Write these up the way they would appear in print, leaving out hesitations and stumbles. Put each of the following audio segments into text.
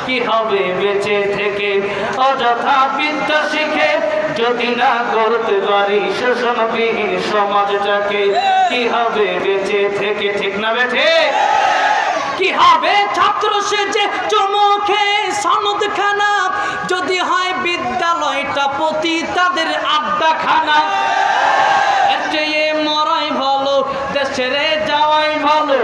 কি হবে বেঁচে থেকে অযথা বিদ্যা শিখে যদি না করতে পারি শোষণবিহীন সমাজটাকে কি হবে বেঁচে থেকে ঠিক না বেঠে কি হবে ছাত্র সেজে চমকে সনদ খানা যদি হয় বিদ্যালয়টা প্রতি তাদের আড্ডা খানা এর চেয়ে মরাই ভালো দেশ ছেড়ে যাওয়াই ভালো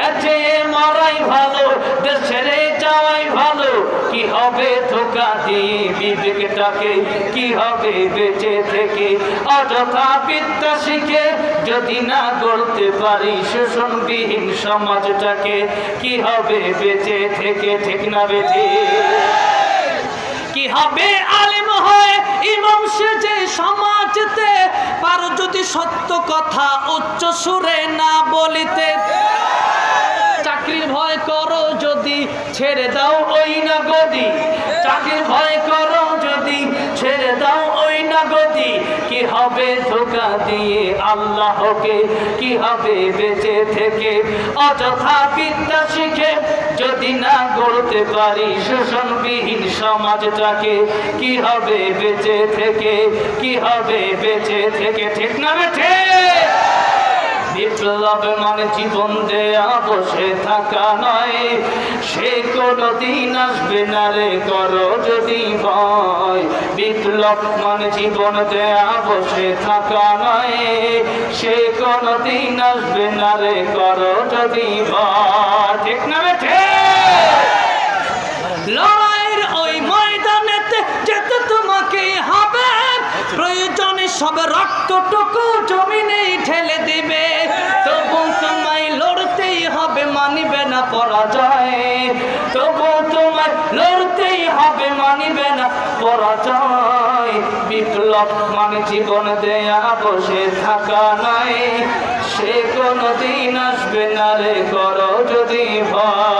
এর চেয়ে মরাই ভালো দেশ ছেড়ে যাওয়াই ভালো কি হবে ধোঁকা দিয়ে বিবেকটাকে কি হবে বেঁচে থেকে অযথা বিদ্যা শিখে যদি না গড়তে পারি শোষণবিহীন সমাজটাকে কি হবে বেঁচে থেকে ঠিক না বেঁচে কি হবে আলেম হয়ে ইমাম সেজে সমাজতে পারো যদি সত্য কথা উচ্চ সুরে না বলিতে চাকরির ভয় করো যদি ছেড়ে দাও ওই না গদি চাকরির ভয় করো যদি ছেড়ে দাও ওই না গদি কি হবে ধোঁকা দিয়ে আল্লাহকে কি হবে বেঁচে থেকে অযথা বিদ্যা শিখে যদি না গড়তে পারি শোষণবিহীন সমাজটাকে কি হবে বেঁচে থেকে কি হবে বেঁচে থেকে ঠিক না বেঠে বিপ্লব মানে জীবন দেয়া বসে থাকা নয় সে কোনদিন আসবে না রে করো যদি ভয় বিপ্লব মানে জীবন দেয়া বসে থাকা নয় সে কোনদিন আসবে না রে করো যদি ভয় ঠিক না বেঠে লড়াইয়ের ওই ময়দানেতে যেতে তোমাকে হবে প্রয়োজনে সব রক্তটুকু জমিনে ঠেলে দিবে তবু তোমায় লড়তেই হবে মানিবে না পরাজয় তবু তোমায় লড়তেই হবে মানিবে না পরাজয় বিপ্লব মানে জীবন দেয়া বসে থাকা নয় সে কোনদিন আসবে না রে করো যদি ভয়